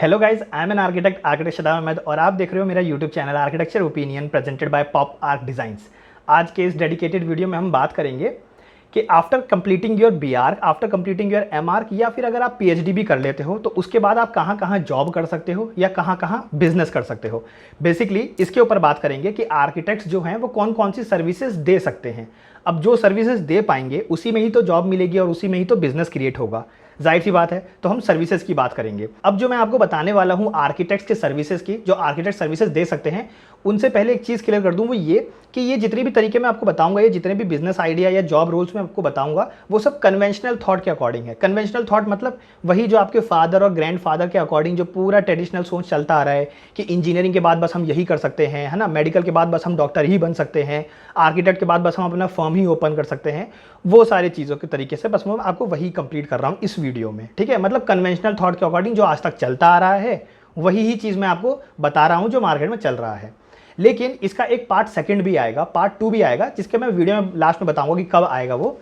Hello guys, I am an architect Shadab Ahmad और आप देख रहे हो मेरा YouTube channel architecture opinion presented by Pop Arc designs. आज के इस डेडिकेटेड वीडियो में हम बात करेंगे कि after completing your B Arch, after completing your M Arch या फिर अगर आप पीएचडी भी कर लेते हो तो उसके बाद आप कहाँ कहाँ जॉब कर सकते हो या कहाँ कहाँ बिजनेस कर सकते हो। बेसिकली इसके ऊपर बात करेंगे कि आर्किटेक्ट्स जो हैं वो कौन कौन सी सर्विसेज दे सकते हैं। अब जो सर्विसेज दे पाएंगे उसी में ही तो जॉब मिलेगी और उसी में ही तो बिजनेस क्रिएट होगा, जाहिर सी बात है। तो हम सर्विसेज की बात करेंगे। अब जो मैं आपको बताने वाला हूं आर्किटेक्ट्स के सर्विसेज की, जो आर्किटेक्ट सर्विसेज दे सकते हैं, उनसे पहले एक चीज़ क्लियर कर दूं, वो ये कि ये जितने भी तरीके मैं आपको बताऊंगा, ये जितने भी बिजनेस आइडिया या जॉब रोल्स मैं आपको बताऊंगा, वो सब कन्वेंशनल थॉट के अकॉर्डिंग है। कन्वेंशनल थॉट मतलब वही जो आपके फादर और ग्रैंड फादर के अकॉर्डिंग जो पूरा ट्रेडिशनल सोच चलता आ रहा है कि इंजीनियरिंग के बाद बस हम यही कर सकते हैं, है ना, मेडिकल के बाद बस हम डॉक्टर ही बन सकते हैं, आर्किटेक्ट के बाद बस हम अपना फर्म ही ओपन कर सकते हैं, वो सारी चीज़ों के तरीके से बस मैं आपको वही कंप्लीट कर रहा हूँ इस वीडियो में। ठीक है, मतलब कन्वेंशनल थॉट के अकॉर्डिंग जो आज तक चलता आ रहा है वही ही चीज़ मैं आपको बता रहा हूँ जो मार्केट में चल रहा है। लेकिन इसका एक पार्ट सेकंड भी आएगा, पार्ट 2 भी आएगा, जिसके मैं वीडियो में लास्ट में बताऊंगा कि कब आएगा वो।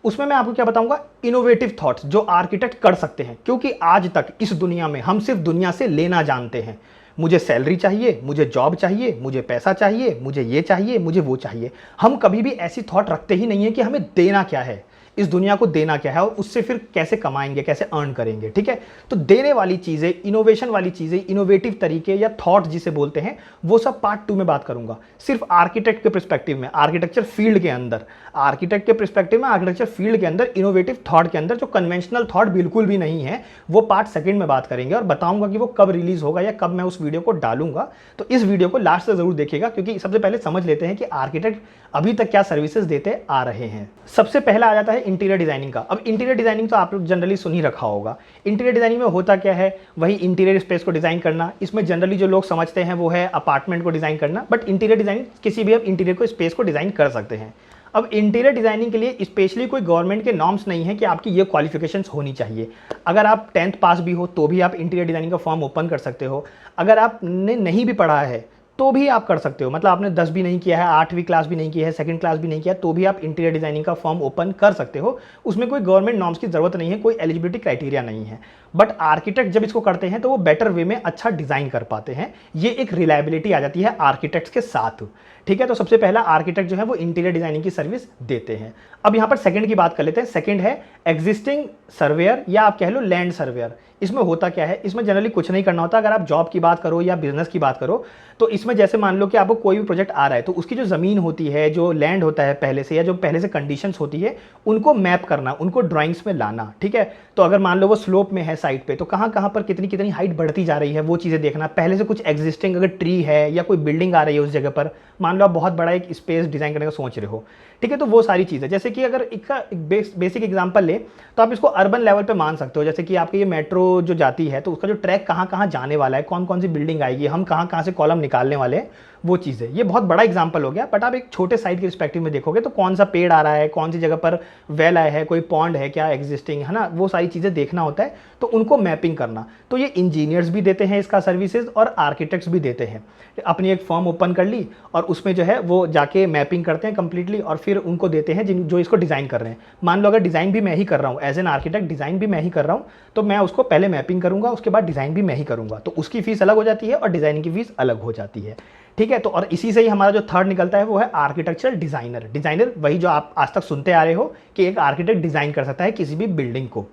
उसमें मैं आपको क्या बताऊंगा, इनोवेटिव थॉट्स जो आर्किटेक्ट कर सकते हैं, क्योंकि आज तक इस दुनिया में हम सिर्फ दुनिया से लेना जानते हैं। मुझे सैलरी चाहिए, मुझे जॉब चाहिए, मुझे पैसा चाहिए, मुझे ये चाहिए, मुझे वो चाहिए। हम कभी भी ऐसी थॉट रखते ही नहीं है कि हमें देना क्या है, इस दुनिया को देना क्या है और उससे फिर कैसे कमाएंगे, कैसे अर्न करेंगे। ठीक है, तो देने वाली चीज़ें, इनोवेशन वाली चीज़ें, इनोवेटिव तरीके या थॉट जिसे बोलते हैं, वो सब पार्ट 2 में बात करूंगा, सिर्फ आर्किटेक्ट के पर्सपेक्टिव में, आर्किटेक्चर फील्ड के अंदर, आर्किटेक्ट के पर्सपेक्टिव में, आर्किटेक्चर फील्ड के अंदर, इनोवेटिव थॉट के अंदर जो कन्वेंशनल थॉट बिल्कुल भी नहीं है, वो पार्ट सेकंड में बात करेंगे और बताऊंगा कि वो कब रिलीज होगा या कब मैं उस वीडियो को डालूंगा। तो इस वीडियो को लास्ट से जरूर देखिएगा, क्योंकि सबसे पहले समझ लेते हैं कि आर्किटेक्ट अभी तक क्या सर्विसेज देते आ रहे हैं। सबसे पहला आ जाता है इंटीरियर डिजाइनिंग का। अब इंटीरियर डिजाइनिंग तो आप लोग जनरली सुन ही रखा होगा। इंटीरियर डिजाइनिंग में होता क्या है, वही इंटीरियर स्पेस को डिजाइन करना। इसमें जनरली जो लोग समझते हैं वो है अपार्टमेंट को डिजाइन करना, बट इंटीरियर डिजाइनिंग किसी भी आप इंटीरियर को, स्पेस को डिजाइन कर सकते हैं। अब इंटीरियर डिजाइनिंग के लिए स्पेशली कोई गवर्नमेंट के नॉर्म्स नहीं है कि आपकी ये क्वालिफिकेशंस होनी चाहिए। अगर आप 10th पास भी हो तो भी आप इंटीरियर डिजाइनिंग का फॉर्म ओपन कर सकते हो। अगर आपने नहीं भी पढ़ा है तो भी आप कर सकते हो, मतलब आपने 10 भी नहीं किया है, 8वीं क्लास भी नहीं किया है, सेकंड क्लास भी नहीं किया, तो भी आप इंटीरियर डिजाइनिंग का फॉर्म ओपन कर सकते हो। उसमें कोई गवर्नमेंट नॉर्म्स की जरूरत नहीं है, कोई एलिजिबिलिटी क्राइटेरिया नहीं है। बट आर्किटेक्ट जब इसको करते हैं तो वो बेटर वे में अच्छा डिजाइन कर पाते हैं। ये एक रिलायबिलिटी आ जाती है आर्किटेक्ट्स के साथ। ठीक है, तो सबसे पहला आर्किटेक्ट जो है वो इंटीरियर डिजाइनिंग की सर्विस देते हैं। अब यहाँ पर सेकंड की बात कर लेते हैं। सेकंड है एग्जिस्टिंग सर्वेयर या आप कह लो लैंड सर्वेयर। इसमें होता क्या है, इसमें जनरली कुछ नहीं करना होता। अगर आप जॉब की बात करो या बिजनेस की बात करो तो इसमें जैसे मान लो कि आपको कोई भी प्रोजेक्ट आ रहा है तो उसकी जो ज़मीन होती है, जो लैंड होता है पहले से, या जो पहले से कंडीशंस होती है, उनको मैप करना, उनको ड्राइंग्स में लाना। ठीक है, तो अगर मान लो वो स्लोप में है साइड पे, तो कहाँ कहाँ पर कितनी कितनी हाइट बढ़ती जा रही है वो चीज़ें देखना। पहले से कुछ एग्जिस्टिंग अगर ट्री है या कोई बिल्डिंग आ रही है उस जगह पर, मान लो आप बहुत बड़ा एक स्पेस डिज़ाइन करने का सोच रहे हो, ठीक है, तो वो सारी चीज़ें, जैसे कि अगर इसका बेसिक एग्जांपल ले तो आप इसको अर्बन लेवल पे मान सकते हो। जैसे कि आपकी ये मेट्रो जो जाती है तो उसका जो ट्रैक कहाँ कहाँ जाने वाला है, कौन कौन सी बिल्डिंग आएगी, हम कहाँ कहाँ से कॉलम निकालने वाले हैं, वो चीज़ें। ये बहुत बड़ा एग्जांपल हो गया, बट आप एक छोटे साइड के रिस्पेक्टिव में देखोगे तो कौन सा पेड़ आ रहा है, कौन सी जगह पर वेल आया है, कोई पॉन्ड है क्या एग्जिस्टिंग, है ना, वो सारी चीज़ें देखना होता है। तो उनको मैपिंग करना, तो ये इंजीनियर्स भी देते हैं इसका सर्विसेज और आर्किटेक्ट्स भी देते हैं। अपनी एक फर्म ओपन कर ली और उसमें जो है वो जाके मैपिंग करते हैं कंप्लीटली और फिर उनको देते हैं जो इसको डिज़ाइन कर रहे हैं। मान लो अगर डिज़ाइन भी मैं ही कर रहा हूँ, एज एन आर्किटेक्ट डिज़ाइन भी मैं ही कर रहा हूँ, तो मैं उसको पहले मैपिंग करूँगा, उसके बाद डिज़ाइन भी मैं ही करूँगा, तो उसकी फीस अलग हो जाती है और डिज़ाइनिंग की फीस अलग हो जाती है। ठीक है, तो और इसी से ही हमारा जो थर्ड निकलता है वो है आर्किटेक्चरल डिज़ाइनर। डिज़ाइनर वही जो आप आज तक सुनते आ रहे हो कि एक आर्किटेक्ट डिज़ाइन कर सकता है किसी भी बिल्डिंग को।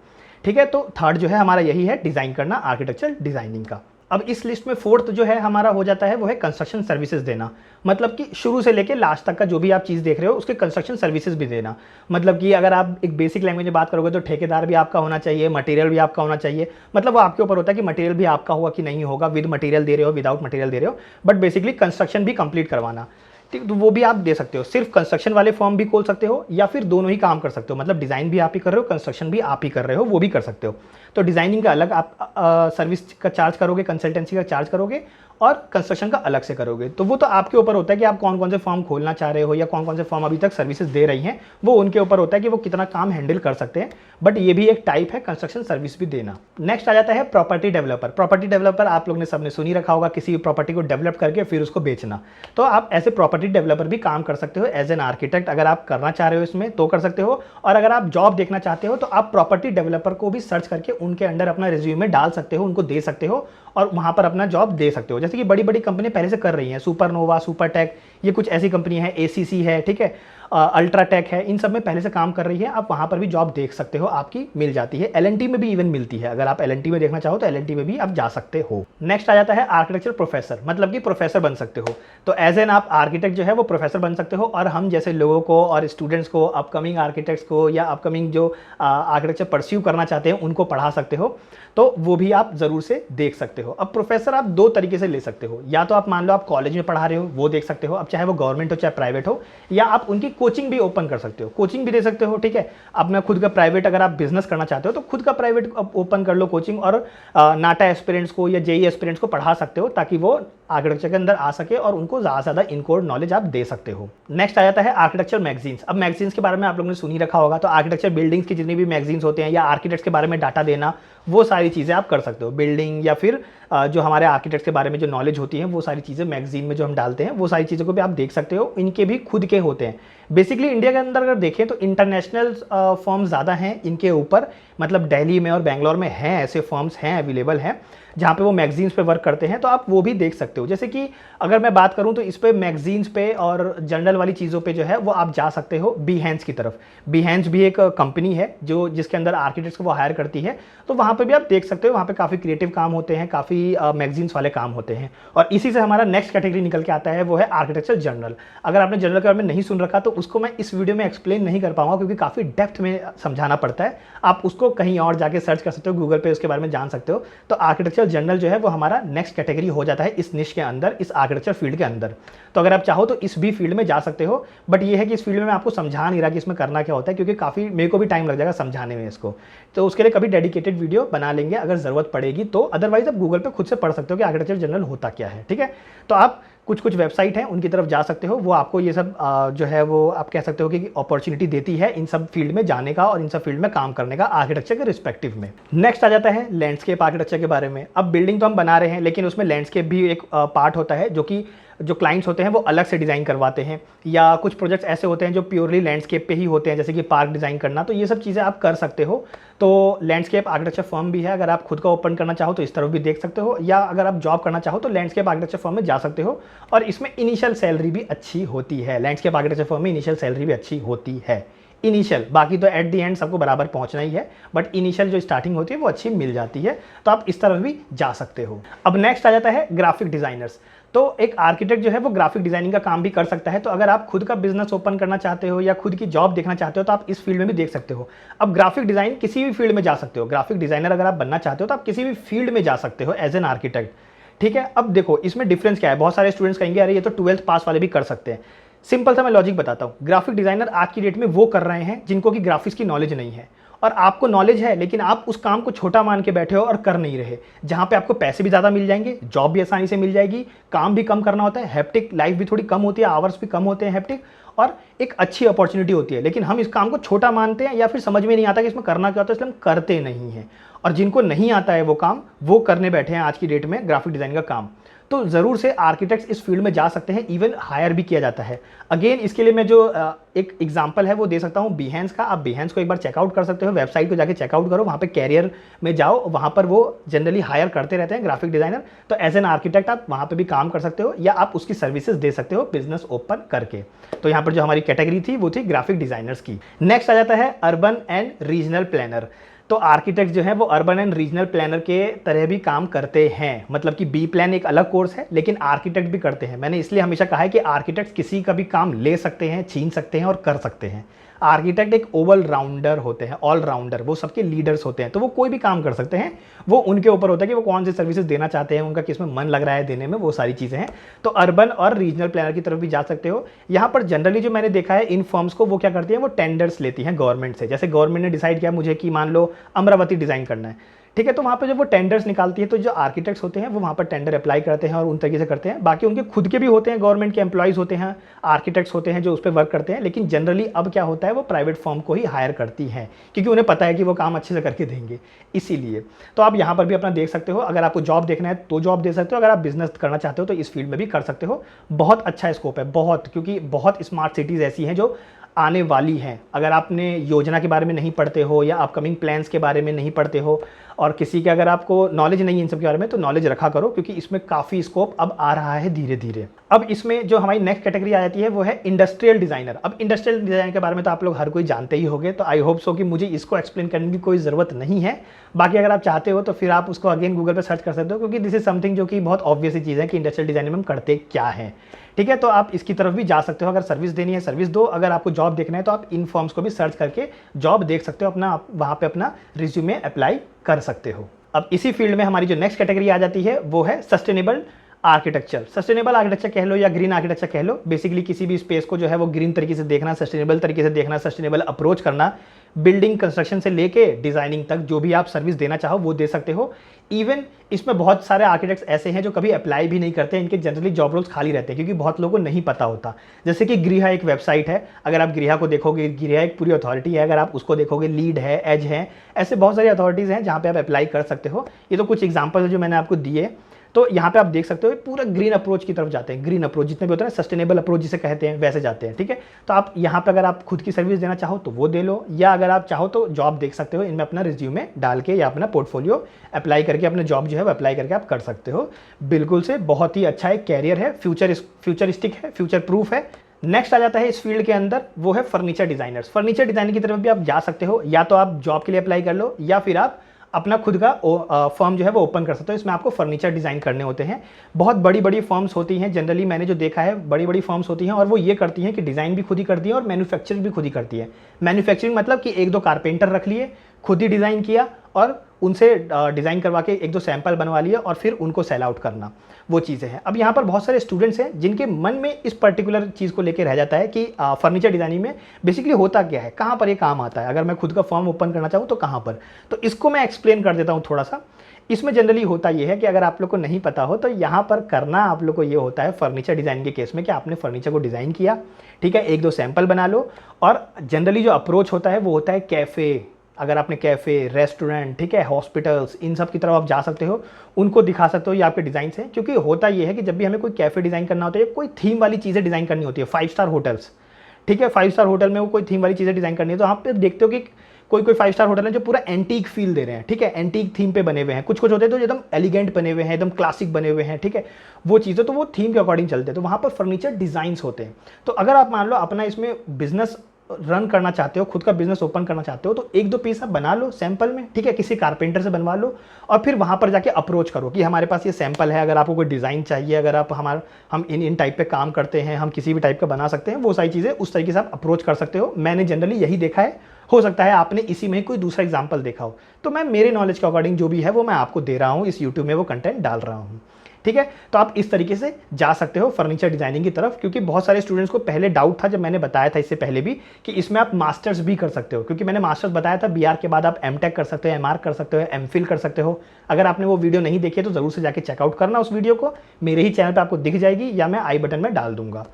ठीक है, तो थर्ड जो है हमारा यही है, डिज़ाइन करना, आर्किटेक्चरल डिज़ाइनिंग का। अब इस लिस्ट में फोर्थ जो है हमारा हो जाता है वो है कंस्ट्रक्शन सर्विसेज देना। मतलब कि शुरू से लेके लास्ट तक का जो भी आप चीज़ देख रहे हो उसके कंस्ट्रक्शन सर्विसेज भी देना। मतलब कि अगर आप एक बेसिक लैंग्वेज में बात करोगे तो ठेकेदार भी आपका होना चाहिए, मटेरियल भी आपका होना चाहिए। मतलब वो आपके ऊपर होता है कि मटेरियल भी आपका होगा कि नहीं होगा, विद मटेरियल दे रहे हो, विदाउट मटेरियल दे रहे हो, बट बेसिकली कंस्ट्रक्शन भी कंप्लीट करवाना। ठीक, तो वो भी आप दे सकते हो। सिर्फ कंस्ट्रक्शन वाले फॉर्म भी खोल सकते हो या फिर दोनों ही काम कर सकते हो, मतलब डिज़ाइन भी आप ही कर रहे हो, कंस्ट्रक्शन भी आप ही कर रहे हो, वो भी कर सकते हो। तो डिज़ाइनिंग का अलग आप सर्विस का चार्ज करोगे, कंसल्टेंसी का चार्ज करोगे और कंस्ट्रक्शन का अलग से करोगे। तो वो तो आपके ऊपर होता है कि आप कौन कौन से फॉर्म खोलना चाह रहे हो या कौन कौन से फॉर्म अभी तक सर्विसेज दे रही हैं, वो उनके ऊपर होता है कि वो कितना काम हैंडल कर सकते हैं। बट ये भी एक टाइप है कंस्ट्रक्शन सर्विस भी देना। नेक्स्ट आ जाता है प्रॉपर्टी डेवलपर। प्रॉपर्टी डेवलपर आप लोग ने सबने सुनी रखा होगा, किसी प्रॉपर्टी को डेवलप करके फिर उसको बेचना। तो आप ऐसे प्रॉपर्टी डेवलपर भी काम कर सकते हो एज एन आर्किटेक्ट। अगर आप करना चाह रहे हो इसमें तो कर सकते हो, और अगर आप जॉब देखना चाहते हो तो आप प्रॉपर्टी डेवलपर को भी सर्च करके उनके अंडर अपना रिज्यूमे डाल सकते हो, उनको दे सकते हो और वहाँ पर अपना जॉब दे सकते हो, जैसे कि बड़ी बड़ी कंपनी पहले से कर रही हैं, सुपरनोवा, सुपरटेक, ये कुछ ऐसी कंपनी है, एसीसी है, ठीक है, अल्ट्राटेक है, इन सब में पहले से काम कर रही है। आप वहाँ पर भी जॉब देख सकते हो, आपकी मिल जाती है। एलएनटी में भी इवन मिलती है, अगर आप एलएनटी में देखना चाहो तो एलएनटी में भी आप जा सकते हो। नेक्स्ट आ जाता है आर्किटेक्चर प्रोफेसर, मतलब कि प्रोफेसर बन सकते हो। तो एज एन आप आर्किटेक्ट जो है वो प्रोफेसर बन सकते हो, और हम जैसे लोगों को और स्टूडेंट्स को, अपकमिंग आर्किटेक्ट्स को या अपकमिंग जो आर्किटेक्चर परस्यू करना चाहते हैं उनको पढ़ा सकते हो, तो वो भी आप ज़रूर से देख सकते हो। अब प्रोफेसर आप दो तरीके से ले सकते हो, या तो आप मान लो आप कॉलेज में पढ़ा रहे हो, वो देख सकते हो, अब चाहे वो गवर्नमेंट हो चाहे प्राइवेट हो, या आप उनकी कोचिंग भी ओपन कर सकते हो, कोचिंग भी दे सकते हो, ठीक है। अब मैं खुद का प्राइवेट, अगर आप बिजनेस करना चाहते हो तो खुद का प्राइवेट ओपन कर लो कोचिंग, और नाटा एस्पिरेंट्स को या जेई एस्पिरेंट्स को पढ़ा सकते हो, ताकि वो आर्किटेक्चर के अंदर आ सके और उनको ज़्यादा से ज़्यादा इनकोड नॉलेज आप दे सकते हो। नेक्स्ट आ जाता है आर्किटेक्चर मैगजीन्स। अब मैगजीन्स के बारे में आप लोगों ने सुन ही रखा होगा, तो आर्किटेक्चर बिल्डिंग्स की जितनी भी मैगजीन्स होते हैं या आर्किटेक्ट्स के बारे में डाटा देना, वो सारी चीज़ें आप कर सकते हो। बिल्डिंग या फिर जो हमारे आर्किटेक्ट्स के बारे में जो नॉलेज होती है, वो सारी चीज़ें मैगजीन में जो हम डालते हैं, वो सारी चीज़ों को भी आप देख सकते हो। इनके भी खुद के होते हैं। बेसिकली इंडिया के अंदर अगर देखें तो इंटरनेशनल फर्म्स ज़्यादा हैं इनके ऊपर, मतलब दिल्ली में और बेंगलोर में हैं, ऐसे फर्म्स हैं, अवेलेबल हैं, जहाँ पे वो मैगजीन्स पे वर्क करते हैं, तो आप वो भी देख सकते हो। जैसे कि अगर मैं बात करूँ तो इस पे मैगजीन्स पे और जर्नल वाली चीज़ों पे जो है वो आप जा सकते हो बिहेंस की तरफ। बिहेंस भी एक कंपनी है जो जिसके अंदर आर्किटेक्ट्स को वो हायर करती है, तो वहाँ पे भी आप देख सकते हो। वहाँ पे काफ़ी क्रिएटिव काम होते हैं, काफ़ी मैगजीन्स वाले काम होते हैं। और इसी से हमारा नेक्स्ट कैटेगरी निकल के आता है, वो है आर्किटेक्चर जर्नल। अगर आपने जर्नल के बारे में नहीं सुन रखा तो उसको मैं इस वीडियो में एक्सप्लेन नहीं कर पाऊंगा, क्योंकि काफ़ी डेप्थ में समझाना पड़ता है। आप उसको कहीं और जाके सर्च कर सकते हो, गूगल पे उसके बारे में जान सकते हो। तो आर्किटेक्चर जर्नल जो है वो हमारा नेक्स्ट कैटेगरी हो जाता है इस निश के अंदर, इस आर्किटेक्चर फील्ड के अंदर। तो अगर आप चाहो तो इस भी फील्ड में जा सकते हो, बट ये है कि इस फील्ड में मैं आपको समझा नहीं रहा कि इसमें करना क्या होता है, क्योंकि काफ़ी मेरे को भी टाइम लग जाएगा समझाने में इसको। तो उसके लिए कभी डेडिकेटेड वीडियो बना लेंगे अगर ज़रूरत पड़ेगी तो। अदरवाइज आप गूगल पे खुद से पढ़ सकते हो कि आर्किटेक्चर जर्नल होता क्या है, ठीक है। तो आप कुछ वेबसाइट हैं उनकी तरफ जा सकते हो, वो आपको ये सब जो है वो आप कह सकते हो कि अपॉर्चुनिटी देती है इन सब फील्ड में जाने का और इन सब फील्ड में काम करने का आर्किटेक्चर के रिस्पेक्टिव में। नेक्स्ट आ जाता है लैंडस्केप आर्किटेक्चर के बारे में। अब बिल्डिंग तो हम बना रहे हैं, लेकिन उसमें लैंडस्केप भी एक पार्ट होता है, जो कि जो क्लाइंट्स होते हैं वो अलग से डिज़ाइन करवाते हैं, या कुछ प्रोजेक्ट्स ऐसे होते हैं जो प्योरली लैंडस्केप पे ही होते हैं, जैसे कि पार्क डिज़ाइन करना। तो ये सब चीज़ें आप कर सकते हो। तो लैंडस्केप आर्किटेक्चर फर्म भी है, अगर आप खुद का ओपन करना चाहो तो इस तरफ भी देख सकते हो, या अगर आप जॉब करना चाहो तो लैंडस्केप आर्किटेक्चर फर्म में जा सकते हो। और इसमें इनिशियल सैलरी भी अच्छी होती है, लैंडस्केप आर्किटेक्चर फर्म में इनिशियल सैलरी भी अच्छी होती है। इनिशियल, बाकी तो एट द एंड सबको बराबर पहुंचना ही है, बट इनिशियल जो स्टार्टिंग होती है वो अच्छी मिल जाती है। तो आप इस तरफ भी जा सकते हो। अब नेक्स्ट आ जाता है ग्राफिक डिज़ाइनर्स। तो एक आर्किटेक्ट जो है वो ग्राफिक डिजाइनिंग का काम भी कर सकता है। तो अगर आप खुद का बिजनेस ओपन करना चाहते हो या खुद की जॉब देखना चाहते हो तो आप इस फील्ड में भी देख सकते हो। अब ग्राफिक डिजाइन किसी भी फील्ड में जा सकते हो, ग्राफिक डिजाइनर अगर आप बनना चाहते हो तो आप किसी भी फील्ड में जा सकते हो एज एन आर्किटेक्ट, ठीक है। अब देखो इसमें डिफरेंस क्या है, बहुत सारे स्टूडेंट्स कहेंगे अरे ये तो 12th पास वाले भी कर सकते हैं। सिंपल सा मैं लॉजिक बताता हूँ। ग्राफिक डिजाइनर आज की डेट में वो कर रहे हैं जिनको कि ग्राफिक्स की नॉलेज नहीं है, और आपको नॉलेज है लेकिन आप उस काम को छोटा मान के बैठे हो और कर नहीं रहे, जहां पे आपको पैसे भी ज़्यादा मिल जाएंगे, जॉब भी आसानी से मिल जाएगी, काम भी कम करना होता है, हैप्टिक लाइफ भी थोड़ी कम होती है, आवर्स भी कम होते हैं हैप्टिक, और एक अच्छी अपॉर्चुनिटी होती है। लेकिन हम इस काम को छोटा मानते हैं या फिर समझ में नहीं आता कि इसमें करना क्या होता है, इसलिए हम करते नहीं हैं। और जिनको नहीं आता है वो काम, वो करने बैठे हैं आज की डेट में ग्राफिक डिज़ाइन का काम। तो ज़रूर से आर्किटेक्ट्स इस फील्ड में जा सकते हैं, इवन हायर भी किया जाता है। अगेन इसके लिए मैं जो एक एग्जांपल है वो दे सकता हूँ बिहेंस का। आप बिहेंस को एक बार चेकआउट कर सकते हो, वेबसाइट को जाके चेकआउट करो, वहाँ पे कैरियर में जाओ, वहाँ पर वो जनरली हायर करते रहते हैं ग्राफिक डिज़ाइनर। तो एज एन आर्किटेक्ट आप वहाँ पे भी काम कर सकते हो, या आप उसकी सर्विसेज दे सकते हो बिजनेस ओपन करके। तो यहाँ पर जो हमारी कैटेगरी थी वो थी ग्राफिक डिज़ाइनर्स की। नेक्स्ट आ जाता है अर्बन एंड रीजनल प्लानर। तो आर्किटेक्ट जो है वो अर्बन एंड रीजनल प्लानर के तरह भी काम करते हैं, मतलब कि बी प्लान एक अलग कोर्स है लेकिन आर्किटेक्ट भी करते हैं। मैंने इसलिए हमेशा कहा है कि आर्किटेक्ट किसी का भी काम ले सकते हैं, छीन सकते हैं और कर सकते हैं। आर्किटेक्ट एक ओवल राउंडर होते हैं, ऑल राउंडर, वो सबके लीडर्स होते हैं, तो वो कोई भी काम कर सकते हैं। वो उनके ऊपर होता है कि वो कौन सी सर्विसेज देना चाहते हैं, उनका किसमें मन लग रहा है देने में, वो सारी चीज़ें हैं। तो अर्बन और रीजनल प्लानर की तरफ भी जा सकते हो। यहाँ पर जनरली जो मैंने देखा है इन फर्म्स को, वो क्या करती हैं, वो टेंडर्स लेती हैं गवर्नमेंट से। जैसे गवर्नमेंट ने डिसाइड किया मुझे कि मान लो अमरावती डिज़ाइन करना है, ठीक है, तो वहाँ पे जब वो टेंडर्स निकालती है तो जो आर्किटेक्ट्स होते हैं वो वहाँ पर टेंडर अप्लाई करते हैं और उन तरीके से करते हैं। बाकी उनके खुद के भी होते हैं, गवर्नमेंट के एम्प्लॉयज़ होते हैं, आर्किटेक्ट्स होते हैं जो उस पर वर्क करते हैं। लेकिन जनरली अब क्या होता है, वो प्राइवेट फर्म को ही हायर करती हैं, क्योंकि उन्हें पता है कि वो काम अच्छे से करके देंगे, इसीलिए। तो आप यहाँ पर भी अपना देख सकते हो। अगर आपको जॉब देखना है तो जॉब दे सकते हो, अगर आप बिजनेस करना चाहते हो तो इस फील्ड में भी कर सकते हो। बहुत अच्छा स्कोप है, बहुत, क्योंकि बहुत स्मार्ट सिटीज़ ऐसी हैं जो आने वाली हैं। अगर आपने योजना के बारे में नहीं पढ़ते हो या अपकमिंग प्लान्स के बारे में नहीं पढ़ते हो, और किसी के अगर आपको नॉलेज नहीं है इन सब के बारे में तो नॉलेज रखा करो, क्योंकि इसमें काफ़ी स्कोप अब आ रहा है धीरे धीरे। अब इसमें जो हमारी नेक्स्ट कैटेगरी आ जाती है वो है इंडस्ट्रियल डिज़ाइनर। अब इंडस्ट्रियल डिज़ाइन के बारे में तो आप लोग हर कोई जानते ही होंगे, तो आई होप सो कि मुझे इसको एक्सप्लेन करने की कोई ज़रूरत नहीं है। बाकी अगर आप चाहते हो तो फिर आप उसको अगेन गूगल पर सर्च कर सकते हो, क्योंकि दिस इज समथिंग जो कि बहुत ऑब्वियस चीज़ है कि इंडस्ट्रियल डिज़ाइन में हम करते क्या है। ठीक है, तो आप इसकी तरफ भी जा सकते हो। अगर सर्विस देनी है सर्विस दो, अगर आपको जॉब देखना है तो आप इन फॉर्म्स को भी सर्च करके जॉब देख सकते हो, अपना वहाँ पे अपना रिज्यूमे अप्लाई कर सकते हो। अब इसी फील्ड में हमारी जो नेक्स्ट कैटेगरी आ जाती है वो है सस्टेनेबल आर्किटेक्चर। सस्टेनेबल आर्किटेक्चर कह लो या ग्रीन आर्किटेक्चर कह लो, बेसिकली किसी भी स्पेस को जो है वो ग्रीन तरीके से देखना, सस्टेनेबल तरीके से देखना, सस्टेनेबल अप्रोच करना। बिल्डिंग कंस्ट्रक्शन से लेके डिजाइनिंग तक जो भी आप सर्विस देना चाहो वो दे सकते हो। इवन इसमें बहुत सारे आर्किटेक्ट्स ऐसे हैं जो कभी अप्लाई भी नहीं करते, इनके जनरली जॉब रोल्स खाली रहते हैं, क्योंकि बहुत लोगों को नहीं पता होता। जैसे कि गृहा एक वेबसाइट है, अगर आप गृहा को देखोगे, गृहा एक पूरी अथॉरिटी है, अगर आप उसको देखोगे, लीड है, एज है, ऐसे बहुत सारी अथॉरिटीज़ हैं जहाँ पे आप अप्लाई कर सकते हो। ये तो कुछ एग्जाम्पल है जो मैंने आपको दिए। तो यहाँ पे आप देख सकते हो पूरा ग्रीन अप्रोच की तरफ जाते हैं। ग्रीन अप्रोच जितने भी होते हैं, सस्टेनेबल अप्रोच जिसे कहते हैं, वैसे जाते हैं। ठीक है, तो आप यहाँ पे अगर आप खुद की सर्विस देना चाहो तो वो दे लो, या अगर आप चाहो तो जॉब देख सकते हो इनमें अपना रिज्यूमे डाल के या अपना पोर्टफोलियो अप्लाई करके अपना जॉब जो है वो अप्लाई करके आप कर सकते हो। बिल्कुल से बहुत ही अच्छा एक कैरियर है, फ्यूचरिस्टिक है, फ्यूचर प्रूफ है। नेक्स्ट आ जाता है इस फील्ड के अंदर वो है फर्नीचर डिजाइनर्स। फर्नीचर डिजाइनिंग की तरफ भी आप जा सकते हो, या तो आप जॉब के लिए अप्लाई कर लो या फिर आप अपना खुद का फर्म जो है वो ओपन कर सकते हो। इसमें आपको फर्नीचर डिज़ाइन करने होते हैं। बहुत बड़ी बड़ी फर्म्स होती हैं, जनरली मैंने जो देखा है बड़ी बड़ी फर्म्स होती हैं और वो ये करती हैं कि डिज़ाइन भी खुद ही करती है और मैन्युफैक्चरिंग भी खुद ही करती है। मैन्युफैक्चरिंग मतलब कि एक दो कारपेंटर रख लिए, खुद ही डिज़ाइन किया और उनसे डिज़ाइन करवा के एक दो सैंपल बनवा लिए और फिर उनको सेल आउट करना, वो चीज़ें हैं। अब यहाँ पर बहुत सारे स्टूडेंट्स हैं जिनके मन में इस पर्टिकुलर चीज़ को लेकर रह जाता है कि फर्नीचर डिज़ाइनिंग में बेसिकली होता क्या है, कहाँ पर ये काम आता है, अगर मैं खुद का फर्म ओपन करना चाहूँ तो कहाँ पर। तो इसको मैं एक्सप्लेन कर देता हूँ थोड़ा सा। इसमें जनरली होता ये है कि अगर आप लोग को नहीं पता हो तो यहाँ पर करना आप लोग को ये होता है फर्नीचर डिज़ाइन के केस में कि आपने फर्नीचर को डिज़ाइन किया, ठीक है, एक दो सैंपल बना लो, और जनरली जो अप्रोच होता है वो होता है कैफ़े। अगर आपने कैफ़े, रेस्टोरेंट, ठीक है, हॉस्पिटल्स, इन सब की तरफ आप जा सकते हो, उनको दिखा सकते हो ये आपके डिज़ाइन हैं। क्योंकि होता ये है कि जब भी हमें कोई कैफ़े डिज़ाइन करना होता है, कोई थीम वाली चीज़ें डिज़ाइन करनी होती है, 5 स्टार होटल्स, ठीक है, 5 स्टार होटल में वो कोई थीम वाली चीज़ें डिज़ाइन करनी है, तो वहाँ पे देखते हो कि कोई 5 स्टार होटल है जो पूरा एंटीक फील दे रहे हैं, ठीक है, एंटीक थीम पे बने हुए हैं। कुछ होते हैं तो एकदम एलिगेंट बने हुए हैं, एकदम क्लासिक बने हुए हैं, ठीक है, वो चीज़ें तो वो थीम के अकॉर्डिंग चलते हैं। तो वहाँ पर फर्नीचर डिज़ाइंस होते हैं। तो अगर आप मान लो अपना इसमें बिजनेस रन करना चाहते हो, खुद का बिजनेस ओपन करना चाहते हो, तो एक दो पीस आप बना लो सैंपल में, ठीक है, किसी कारपेंटर से बनवा लो और फिर वहाँ पर जाके अप्रोच करो कि हमारे पास ये सैंपल है, अगर आपको कोई डिज़ाइन चाहिए, अगर आप हम इन टाइप पे काम करते हैं, हम किसी भी टाइप का बना सकते हैं, वो सारी चीज़ें उस तरीके से आप अप्रोच कर सकते हो। मैंने जनरली यही देखा है, हो सकता है आपने इसी में कोई दूसरा एग्जाम्पल देखा हो। तो मैं मेरे नॉलेज के अकॉर्डिंग जो भी है वो मैं आपको दे रहा हूँ, इस यूट्यूब में वो कंटेंट डाल रहा हूँ, ठीक है। तो आप इस तरीके से जा सकते हो फर्नीचर डिजाइनिंग की तरफ, क्योंकि बहुत सारे स्टूडेंट्स को पहले डाउट था, जब मैंने बताया था इससे पहले भी, कि इसमें आप मास्टर्स भी कर सकते हो। क्योंकि मैंने मास्टर्स बताया था, बीआर के बाद आप एमटेक कर सकते हो, एमआर कर सकते हो, एमफिल कर सकते हो। अगर आपने वो वीडियो नहीं देखी है तो जरूर से जाके चेकआउट करना उस वीडियो को, मेरे ही चैनल पर आपको दिख जाएगी या मैं आई बटन में डाल दूंगा,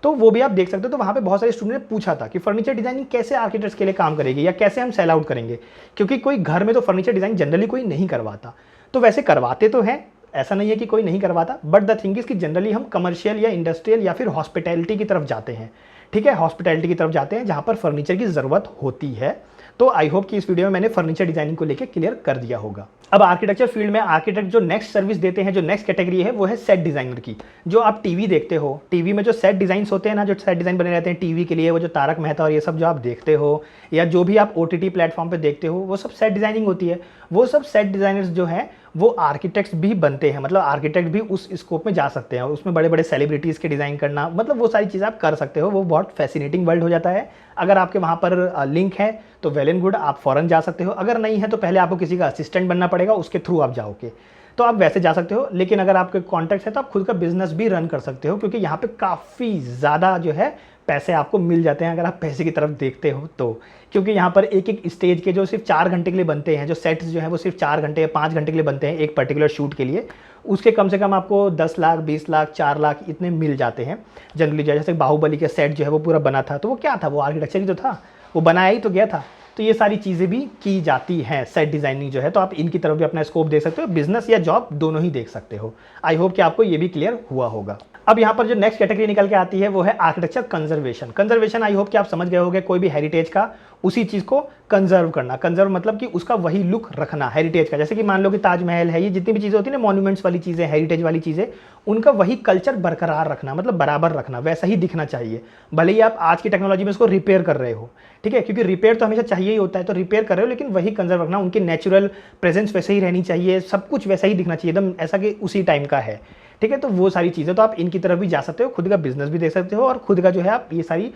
तो वो भी आप देख सकते हो। तो वहाँ पे बहुत सारे स्टूडेंट ने पूछा था कि फर्नीचर डिजाइनिंग कैसे आर्किटेक्ट्स के लिए काम करेगी या कैसे हम सेल आउट करेंगे, क्योंकि कोई घर में तो फर्नीचर डिजाइन जनरली कोई नहीं करवाता। तो वैसे करवाते तो हैं, ऐसा नहीं है कि कोई नहीं करवाता, बट द थिंग इज कि जनरली हम कमर्शियल या इंडस्ट्रियल या फिर हॉस्पिटैलिटी की तरफ जाते हैं, ठीक है, हॉस्पिटैलिटी की तरफ जाते हैं जहाँ पर फर्नीचर की ज़रूरत होती है। तो आई होप कि इस वीडियो में मैंने फर्नीचर डिजाइनिंग को लेकर क्लियर कर दिया होगा। अब आर्किटेक्चर फील्ड में आर्किटेक्ट जो नेक्स्ट सर्विस देते हैं, जो नेक्स्ट कैटेगरी है वो है सेट डिजाइनर की। जो आप टीवी देखते हो, टीवी में जो सेट डिजाइन होते हैं ना, जो सेट डिजाइन बने रहते हैं टीवी के लिए, वो जो तारक मेहता और ये सब जो आप देखते हो, या जो भी आप ओटीटी प्लेटफॉर्म पे देखते हो, वो सब सेट डिजाइनिंग होती है। वो सब सेट डिजाइनर्स जो हैं वो आर्किटेक्ट्स भी बनते हैं, मतलब आर्किटेक्ट भी उस स्कोप में जा सकते हैं। उसमें बड़े बड़े सेलिब्रिटीज़ के डिज़ाइन करना, मतलब वो सारी चीज़ें आप कर सकते हो। वो बहुत फैसिनेटिंग वर्ल्ड हो जाता है। अगर आपके वहाँ पर लिंक है तो वेल एंड गुड, आप फ़ौरन जा सकते हो। अगर नहीं है तो पहले आपको किसी का असिस्टेंट बनना पड़ेगा, उसके थ्रू आप जाओगे, तो आप वैसे जा सकते हो। लेकिन अगर आपके कॉन्टैक्ट है तो आप खुद का बिजनेस भी रन कर सकते हो, क्योंकि यहाँ पे काफ़ी ज़्यादा जो है पैसे आपको मिल जाते हैं अगर आप पैसे की तरफ देखते हो तो। क्योंकि यहाँ पर एक एक स्टेज के जो सिर्फ 4 घंटे के लिए बनते हैं, जो सेट्स जो है वो सिर्फ 4 घंटे या 5 घंटे के लिए बनते हैं एक पर्टिकुलर शूट के लिए, उसके कम से कम आपको 10 लाख, 20 लाख, 4 लाख इतने मिल जाते हैं जनरली। जैसे बाहुबली का सेट जो है वो पूरा बना था, तो वो क्या था, वो आर्किटेक्चर ही तो था, वो बनाया ही तो गया था। तो ये सारी चीज़ें भी की जाती हैं सेट डिज़ाइनिंग जो है। तो आप इनकी तरफ भी अपना स्कोप देख सकते हो, बिजनेस या जॉब दोनों ही देख सकते हो। आई होप कि आपको ये भी क्लियर हुआ होगा। अब यहाँ पर जो नेक्स्ट कैटेगरी निकल के आती है वो है architecture conservation. Conservation I hope कि आप समझ गए होंगे, कोई भी हेरिटेज का उसी चीज़ को कंजर्व करना। कंजर्व मतलब कि उसका वही लुक रखना हेरिटेज का। जैसे कि मान लो कि ताजमहल है, ये जितनी भी चीज़ें होती है ना, मॉन्यूमेंट्स वाली चीज़ें, हेरिटेज वाली चीज़ें, उनका वही कल्चर बरकरार रखना, मतलब बराबर रखना, वैसा ही दिखना चाहिए। भले ही आप आज की टेक्नोलॉजी में उसको रिपेयर कर रहे हो, ठीक है, क्योंकि रिपेयर तो हमेशा चाहिए ही होता है, तो रिपेयर कर रहे हो, लेकिन वही कंजर्व रखना, उनकी नेचुरल प्रेजेंस वैसे ही रहनी चाहिए, सब कुछ वैसा ही दिखना चाहिए, एकदम ऐसा कि उसी टाइम का है, ठीक है। तो वो सारी चीज़ें, तो आप इनकी तरफ भी जा सकते हो, खुद का बिजनेस भी दे सकते हो, और खुद का जो है आप ये सारी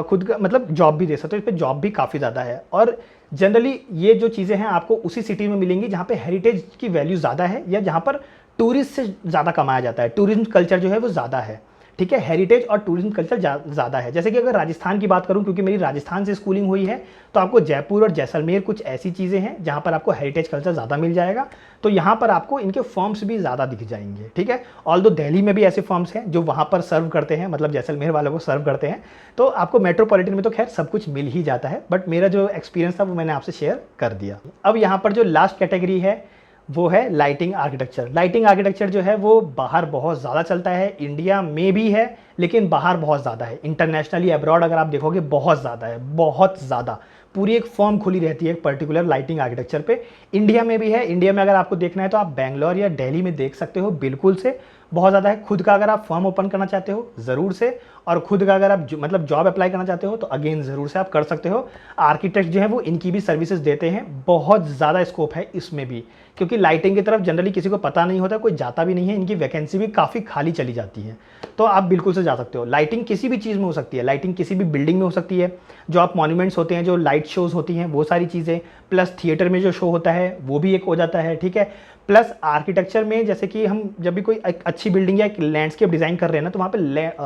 खुद का मतलब जॉब भी दे सकते हो। इस पर जॉब भी काफ़ी ज़्यादा है, और जनरली ये जो चीज़ें हैं आपको उसी सिटी में मिलेंगी जहाँ पे हेरिटेज की वैल्यू ज़्यादा है, या जहाँ पर टूरिस्ट से ज़्यादा कमाया जाता है, टूरिज्म कल्चर जो है वो ज़्यादा है, ठीक है। हेरिटेज और टूरिज्म कल्चर ज़्यादा है। जैसे कि अगर राजस्थान की बात करूं, क्योंकि मेरी राजस्थान से स्कूलिंग हुई है, तो आपको जयपुर और जैसलमेर कुछ ऐसी चीज़ें हैं जहां पर आपको हेरिटेज कल्चर ज़्यादा मिल जाएगा, तो यहाँ पर आपको इनके फॉर्म्स भी ज़्यादा दिख जाएंगे, ठीक है। ऑल्दो दिल्ली में भी ऐसे फॉर्म्स हैं जो वहाँ पर सर्व करते हैं, मतलब जैसलमेर वालों को सर्व करते हैं, तो आपको मेट्रोपॉलिटन में तो खैर सब कुछ मिल ही जाता है, बट मेरा जो एक्सपीरियंस था वो मैंने आपसे शेयर कर दिया। अब यहाँ पर जो लास्ट कैटेगरी है वो है लाइटिंग आर्किटेक्चर। लाइटिंग आर्किटेक्चर जो है वो बाहर बहुत ज़्यादा चलता है, इंडिया में भी है, लेकिन बाहर बहुत ज़्यादा है। इंटरनेशनली अब्रॉड अगर आप देखोगे बहुत ज़्यादा है, बहुत ज़्यादा। पूरी एक फॉर्म खुली रहती है एक पर्टिकुलर लाइटिंग आर्किटेक्चर पे। इंडिया में भी है। इंडिया में अगर आपको देखना है तो आप बेंगलोर या दिल्ली में देख सकते हो, बिल्कुल से बहुत ज़्यादा है। खुद का अगर आप फॉर्म ओपन करना चाहते हो ज़रूर से, और खुद का अगर आप मतलब जॉब अप्लाई करना चाहते हो तो अगेन ज़रूर से आप कर सकते हो। आर्किटेक्ट जो है वो इनकी भी सर्विसेज देते हैं, बहुत ज़्यादा स्कोप है इसमें भी, क्योंकि लाइटिंग की तरफ जनरली किसी को पता नहीं होता, कोई जाता भी नहीं है, इनकी वैकेंसी भी काफ़ी खाली चली जाती है, तो आप बिल्कुल से जा सकते हो। लाइटिंग किसी भी चीज़ में हो सकती है, लाइटिंग किसी भी बिल्डिंग में हो सकती है, जो आप मॉन्यूमेंट्स होते हैं, जो लाइट शोज़ होती हैं, वो सारी चीज़ें, प्लस थिएटर में जो शो होता है वो भी एक हो जाता है, ठीक है। प्लस आर्किटेक्चर में जैसे कि हम जब भी कोई एक अच्छी बिल्डिंग या एक लैंडस्केप डिज़ाइन कर रहे हैं ना, तो वहाँ पे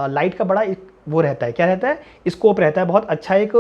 लाइट का बड़ा एक वो रहता है, क्या रहता है, स्कोप रहता है, बहुत अच्छा एक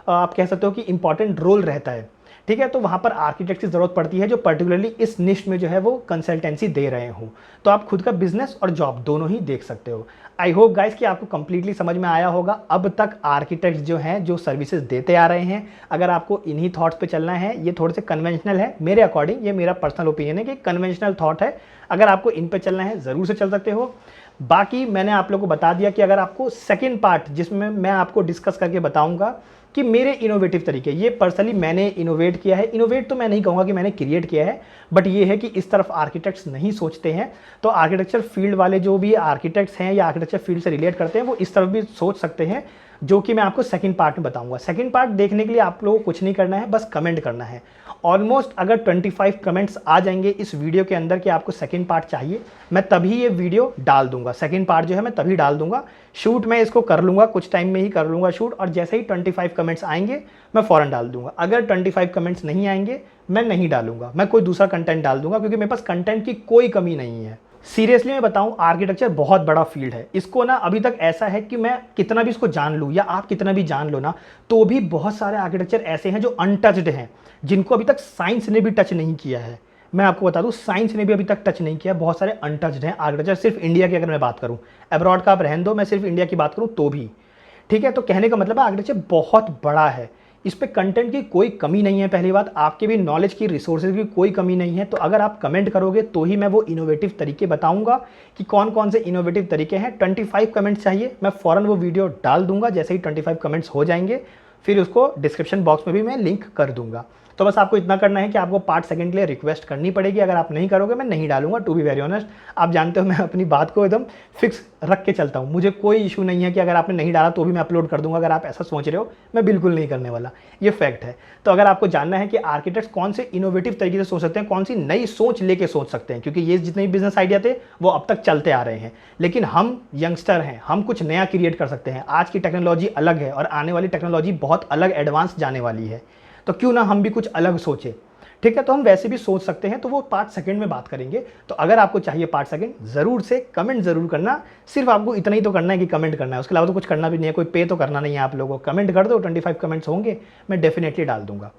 आप कह सकते हो कि इंपॉर्टेंट रोल रहता है, ठीक है। तो वहाँ पर आर्किटेक्ट की ज़रूरत पड़ती है जो पर्टिकुलरली इस निश में जो है वो कंसल्टेंसी दे रहे हो, तो आप खुद का बिजनेस और जॉब दोनों ही देख सकते हो। आई होप गाइस कि आपको कंप्लीटली समझ में आया होगा। अब तक आर्किटेक्ट्स जो हैं जो सर्विसेज देते आ रहे हैं, अगर आपको इन्हीं थॉट्स पे चलना है, ये थोड़े से कन्वेंशनल है मेरे अकॉर्डिंग, ये मेरा पर्सनल ओपिनियन है कि कन्वेंशनल थॉट है, अगर आपको इन पे चलना है ज़रूर से चल सकते हो। बाकी मैंने आप लोगों को बता दिया कि अगर आपको सेकेंड पार्ट जिसमें मैं आपको डिस्कस करके बताऊंगा कि मेरे इनोवेटिव तरीके, ये पर्सनली मैंने इनोवेट किया है, इनोवेट तो मैं नहीं कहूँगा कि मैंने क्रिएट किया है, बट ये है कि इस तरफ आर्किटेक्ट्स नहीं सोचते हैं, तो आर्किटेक्चर फील्ड वाले जो भी आर्किटेक्ट्स हैं या आर्किटेक्चर फील्ड से रिलेट करते हैं वो इस तरफ भी सोच सकते हैं, जो कि मैं आपको सेकंड पार्ट में बताऊंगा। सेकंड पार्ट देखने के लिए आप लोगों को कुछ नहीं करना है, बस कमेंट करना है। ऑलमोस्ट अगर 25 कमेंट्स आ जाएंगे इस वीडियो के अंदर कि आपको सेकंड पार्ट चाहिए, मैं तभी ये वीडियो डाल दूंगा। सेकंड पार्ट जो है मैं तभी डाल दूंगा। शूट मैं इसको कर लूँगा, कुछ टाइम में ही कर लूँगा शूट, और जैसे ही 25 कमेंट्स आएंगे मैं फ़ौरन डाल दूंगा। अगर 25 कमेंट्स नहीं आएंगे मैं नहीं डालूंगा, मैं कोई दूसरा कंटेंट डाल दूंगा, क्योंकि मेरे पास कंटेंट की कोई कमी नहीं है। सीरियसली मैं बताऊं, आर्किटेक्चर बहुत बड़ा फील्ड है। इसको ना अभी तक ऐसा है कि मैं कितना भी इसको जान लूँ या आप कितना भी जान लो ना, तो भी बहुत सारे आर्किटेक्चर ऐसे हैं जो अनटच्ड हैं, जिनको अभी तक साइंस ने भी टच नहीं किया है। मैं आपको बता दूं, साइंस ने भी अभी तक टच नहीं किया, बहुत सारे अनटच्ड हैं आर्किटेक्चर। सिर्फ इंडिया की अगर मैं बात करूं, अब्रॉड का आप रहने दो, मैं सिर्फ इंडिया की बात करूं तो भी, ठीक है। तो कहने का मतलब है आर्किटेक्चर बहुत बड़ा है, इस पे कंटेंट की कोई कमी नहीं है। पहली बात, आपके भी नॉलेज की, रिसोर्सेज की कोई कमी नहीं है। तो अगर आप कमेंट करोगे तो ही मैं वो इनोवेटिव तरीके बताऊंगा कि कौन कौन से इनोवेटिव तरीके हैं। 25 कमेंट्स चाहिए, मैं फ़ौरन वो वीडियो डाल दूंगा जैसे ही 25 कमेंट्स हो जाएंगे, फिर उसको डिस्क्रिप्शन बॉक्स में भी मैं लिंक कर दूंगा। तो बस आपको इतना करना है कि आपको पार्ट सेकंड के लिए रिक्वेस्ट करनी पड़ेगी। अगर आप नहीं करोगे मैं नहीं डालूंगा, टू बी वेरी ऑनेस्ट। आप जानते हो मैं अपनी बात को एकदम फिक्स रख के चलता हूँ, मुझे कोई इशू नहीं है कि अगर आपने नहीं डाला तो भी मैं अपलोड कर दूंगा। अगर आप ऐसा सोच रहे हो, मैं बिल्कुल नहीं करने वाला, ये फैक्ट है। तो अगर आपको जानना है कि आर्किटेक्ट्स कौन से इनोवेटिव तरीके से सोच सकते हैं, कौन सी नई सोच लेके सोच सकते हैं, क्योंकि ये जितने भी बिजनेस आइडिया थे वो अब तक चलते आ रहे हैं, लेकिन हम यंगस्टर हैं, हम कुछ नया क्रिएट कर सकते हैं। आज की टेक्नोलॉजी अलग है और आने वाली टेक्नोलॉजी बहुत अलग एडवांस जाने वाली है, तो क्यों ना हम भी कुछ अलग सोचें, ठीक है। तो हम वैसे भी सोच सकते हैं, तो वो पार्ट सेकंड में बात करेंगे। तो अगर आपको चाहिए पार्ट सेकंड, जरूर से कमेंट जरूर करना। सिर्फ आपको इतना ही तो करना है कि कमेंट करना है, उसके अलावा तो कुछ करना भी नहीं है, कोई पे तो करना नहीं है आप लोगों को। कमेंट कर दो, 25 कमेंट्स होंगे, मैं डेफिनेटली डाल दूंगा।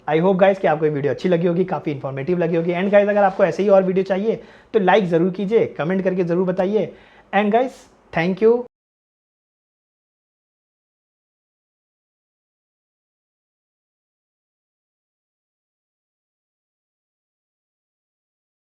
आई होप गाइस कि आपको ये वीडियो अच्छी लगी होगी, काफ़ी इन्फॉर्मेटिव लगी होगी। एंड गाइस, अगर आपको ऐसे ही और वीडियो चाहिए तो लाइक ज़रूर कीजिए, कमेंट करके ज़रूर बताइए। And guys, thank you.